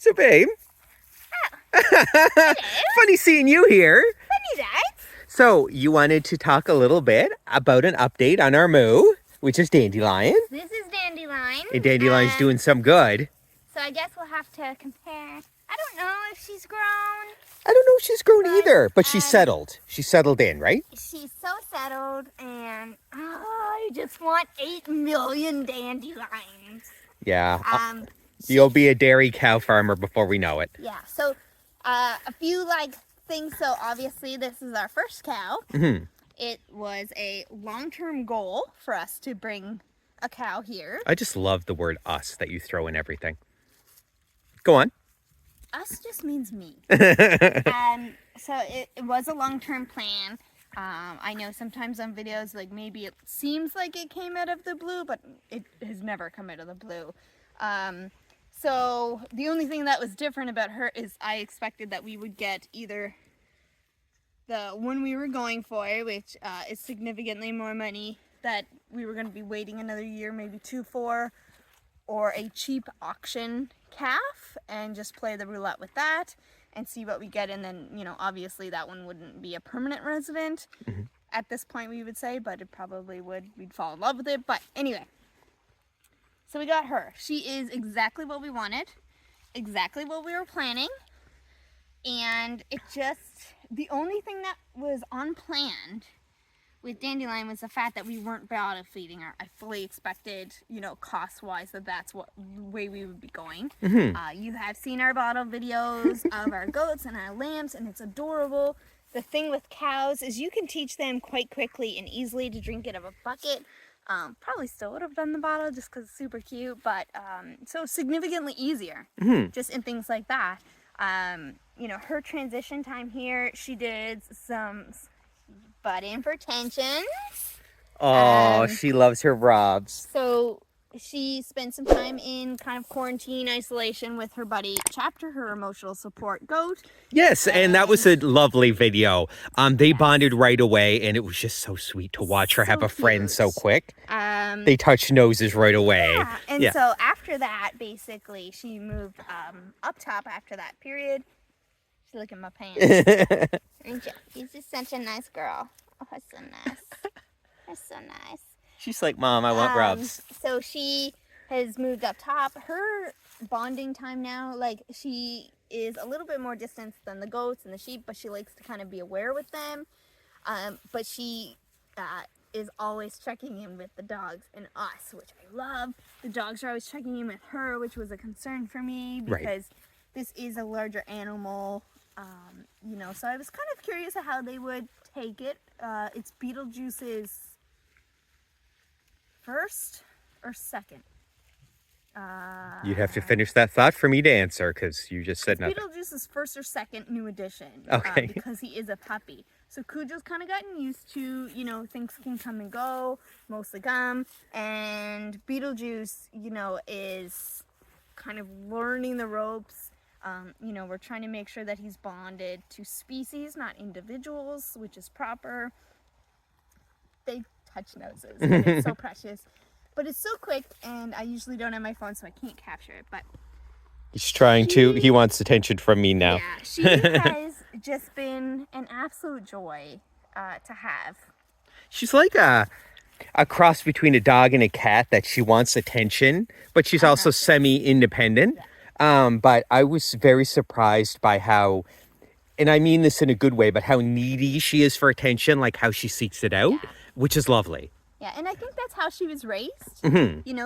So, babe. Funny seeing you here. Funny that. So, you wanted to talk a little bit about an update on our moo, which is Dandelion. This is Dandelion. And Dandelion's doing some good. So I guess we'll have to compare. I don't know if she's grown. I don't know if she's grown either, but she's settled. She's settled in, right? She's so settled, and I just want 8 million dandelions. Yeah. You'll be a dairy cow farmer before we know it. Yeah. So a few things. So obviously this is our first cow. Mm-hmm. It was a long-term goal for us to bring a cow here. I just love the word us that you throw in everything. Go on. Us just means me. So it was a long-term plan. I know sometimes on videos, maybe it seems like it came out of the blue, but it has never come out of the blue. So the only thing that was different about her is I expected that we would get either the one we were going for, which is significantly more money, that we were going to be waiting another year, maybe 2 for, or a cheap auction calf and just play the roulette with that and see what we get. And then, obviously that one wouldn't be a permanent resident at this point, we would say, but it probably would. We'd fall in love with it. But anyway, so we got her. She is exactly what we wanted, exactly what we were planning. And it just, the only thing that was unplanned with Dandelion was the fact that we weren't bottle feeding her. I fully expected, cost-wise, that's what way we would be going. You have seen our bottle videos of our goats and our lambs, and it's adorable. The thing with cows is you can teach them quite quickly and easily to drink out of a bucket. Probably still would have done the bottle just because it's super cute, but so significantly easier just in things like that. Her transition time here, she did some butt in for tensions. Oh, she loves her Robs. So she spent some time in kind of quarantine isolation with her buddy Chapter, her emotional support goat. Yes, and that was a lovely video. They bonded right away, and it was just so sweet to watch her have a friend so quick. They touched noses right away. Yeah, and so after that, basically, she moved up top after that period. She's looking at my pants. She's just such a nice girl. Oh, that's so nice. That's so nice. She's like, Mom, I want Robs. So she has moved up top. Her bonding time now, she is a little bit more distance than the goats and the sheep, but she likes to kind of be aware with them. But she is always checking in with the dogs and us, which I love. The dogs are always checking in with her, which was a concern for me because this is a larger animal. So I was kind of curious of how they would take it. It's Beetlejuice's first or second? You'd have to finish that thought for me to answer because you just said nothing. Beetlejuice's first or second new addition. Okay. Because he is a puppy. So Cujo's kind of gotten used to, things can come and go, mostly gum. And Beetlejuice, is kind of learning the ropes. We're trying to make sure that he's bonded to species, not individuals, which is proper. They touch noses, and it's so precious. But it's so quick, and I usually don't have my phone, so I can't capture it. But he's trying to. He wants attention from me now. Yeah, she has just been an absolute joy to have. She's like a cross between a dog and a cat that she wants attention, but she's also semi-independent. But I was very surprised by how, and I mean this in a good way, but how needy she is for attention, like how she seeks it out, which is lovely. Yeah, and I think that's how she was raised.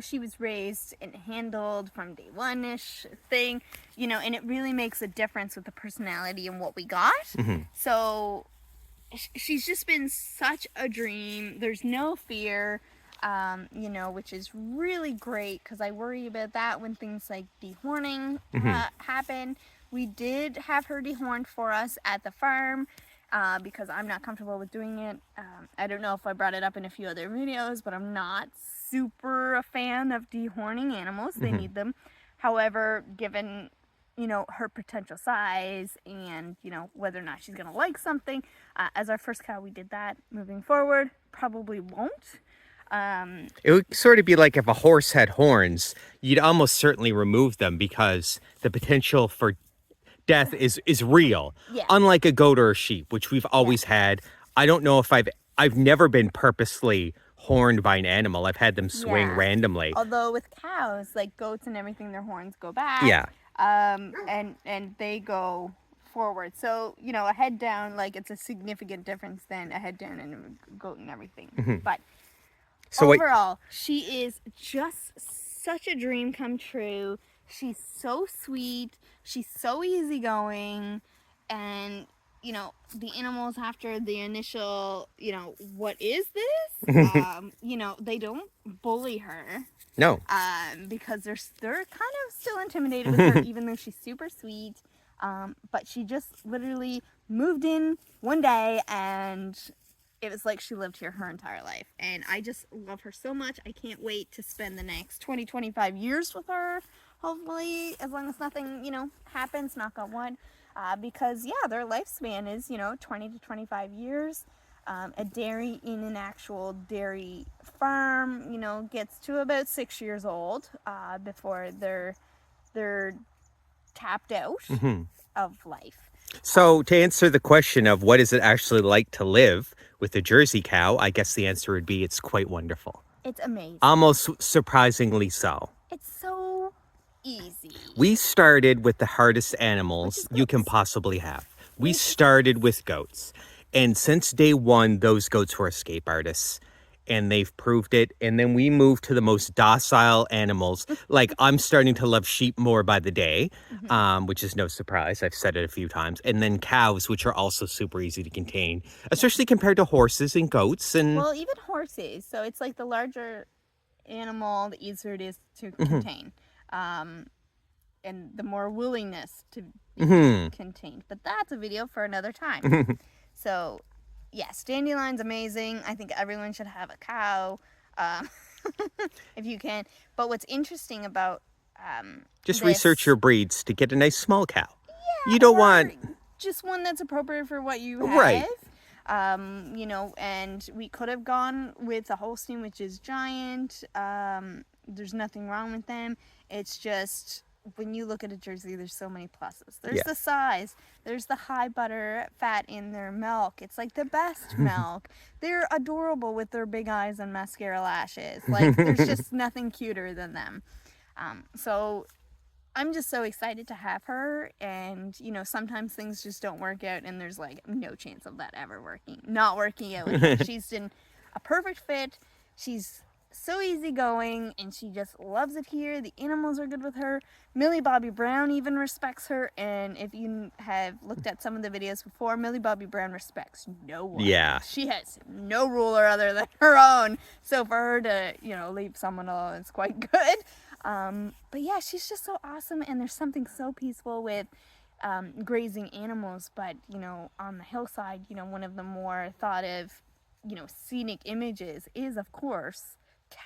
She was raised and handled from day one-ish thing, and it really makes a difference with the personality and what we got. So she's just been such a dream. There's no fear. Which is really great because I worry about that when things like dehorning happen. We did have her dehorned for us at the farm because I'm not comfortable with doing it. I don't know if I brought it up in a few other videos, but I'm not super a fan of dehorning animals. They need them. However, given, her potential size and, whether or not she's going to like something, as our first cow, we did that. Moving forward, probably won't. It would sort of be like if a horse had horns, you'd almost certainly remove them because the potential for death is real. Yeah. Unlike a goat or a sheep, which we've always had. I don't know if I've never been purposely horned by an animal. I've had them swing Yeah. randomly. Although with cows, like goats and everything, their horns go back. Yeah. And they go forward. So, you know, a head down, like it's a significant difference than a head down and a goat and everything. But So overall, she is just such a dream come true. She's so sweet. She's so easygoing. And, you know, the animals after the initial, you know, what is this? You know, they don't bully her. No. Because they're kind of still intimidated with her, even though she's super sweet. But she just literally moved in one day, and it was like she lived here her entire life. And I just love her so much. I can't wait to spend the next 20, 25 years with her. Hopefully, as long as nothing, you know, happens, knock on wood. Because, yeah, their lifespan is, you know, 20 to 25 years. A dairy in an actual dairy farm, you know, gets to about 6 years old before they're tapped out of life. So to answer the question of what is it actually like to live with a Jersey cow, I guess the answer would be it's quite wonderful. It's amazing. Almost surprisingly so. It's so easy. We started with the hardest animals you can possibly have. We started with goats. And since day one, those goats were escape artists. And they've proved it. And then we moved to the most docile animals. Like, I'm starting to love sheep more by the day, which is no surprise. I've said it a few times. And then cows, which are also super easy to contain, especially compared to horses and goats. And well, even horses. So it's like the larger animal, the easier it is to contain. And the more willingness to be contained. But that's a video for another time. So, yes, Dandelion's amazing. I think everyone should have a cow, if you can. But what's interesting about just this, research your breeds to get a nice small cow. Yeah, You don't or want just one that's appropriate for what you have. Right. You know, and we could have gone with a Holstein, which is giant. There's nothing wrong with them. It's just when you look at a Jersey, there's so many pluses. There's the size. There's the high butter fat in their milk. It's like the best milk. They're adorable with their big eyes and mascara lashes. Like, there's just nothing cuter than them. So I'm just so excited to have her. And, you know, sometimes things just don't work out, and there's like no chance of that ever not working out with her. She's been a perfect fit. She's so easygoing, and she just loves it here. The animals are good with her. Millie Bobby Brown even respects her, and if you have looked at some of the videos before, Millie Bobby Brown respects no one. Yeah. She has no ruler other than her own, so for her to, you know, leave someone alone is quite good. But yeah, she's just so awesome, and there's something so peaceful with grazing animals. But, you know, on the hillside, you know, one of the more thought of, you know, scenic images is, of course,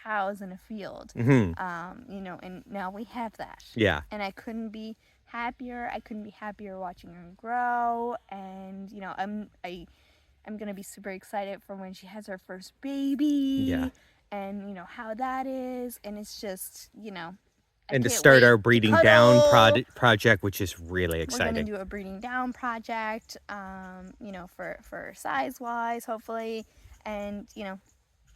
cows in a field. You know, and now we have that. Yeah. And I couldn't be happier. I couldn't be happier watching her grow. And, you know, I'm gonna be super excited for when she has her first baby. Yeah. And, you know, how that is. And it's just, you know, and to start our breeding down project, which is really exciting. We're going to do a breeding down project, you know, for size wise, hopefully. And, you know,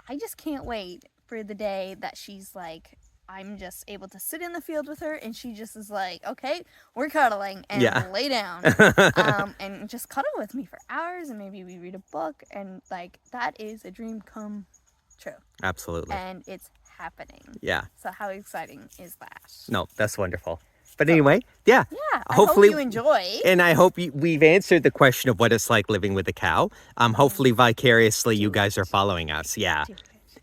I just can't wait for the day that she's like, I'm just able to sit in the field with her, and she just is like, okay, we're cuddling, and lay down, and just cuddle with me for hours, and maybe we read a book, and like, that is a dream come true. Absolutely. And it's happening. Yeah. So how exciting is that? No, that's wonderful. But anyway, yeah. Yeah. Hopefully, I hope you enjoy. And I hope we've answered the question of what it's like living with a cow. Hopefully, vicariously, you guys are following us. Yeah.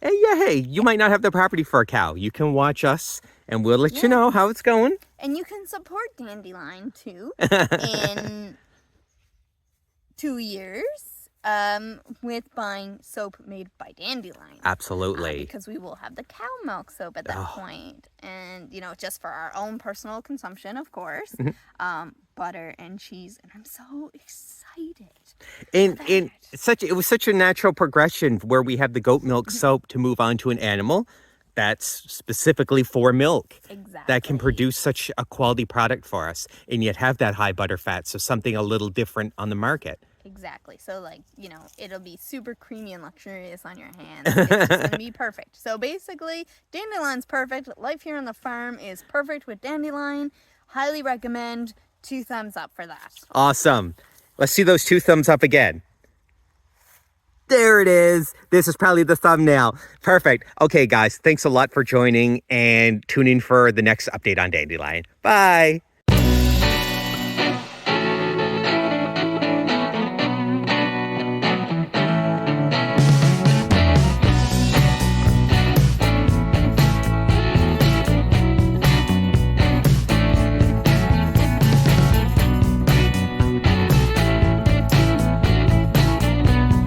Hey, you might not have the property for a cow. You can watch us, and we'll let you know how it's going. And you can support Dandelion, too, in 2 years. with buying soap made by Dandelion. Absolutely. Because we will have the cow milk soap at that point. And, you know, just for our own personal consumption, of course. Butter and cheese. And I'm so excited. And it was such a natural progression where we have the goat milk soap to move on to an animal that's specifically for milk. Exactly. That can produce such a quality product for us and yet have that high butter fat. So something a little different on the market. Exactly. So, like, you know, it'll be super creamy and luxurious on your hands. It's going to be perfect. So, basically, Dandelion's perfect. Life here on the farm is perfect with Dandelion. Highly recommend. 2 thumbs up for that. Awesome. Let's see those 2 thumbs up again. There it is. This is probably the thumbnail. Perfect. Okay, guys, thanks a lot for joining and tune in for the next update on Dandelion. Bye.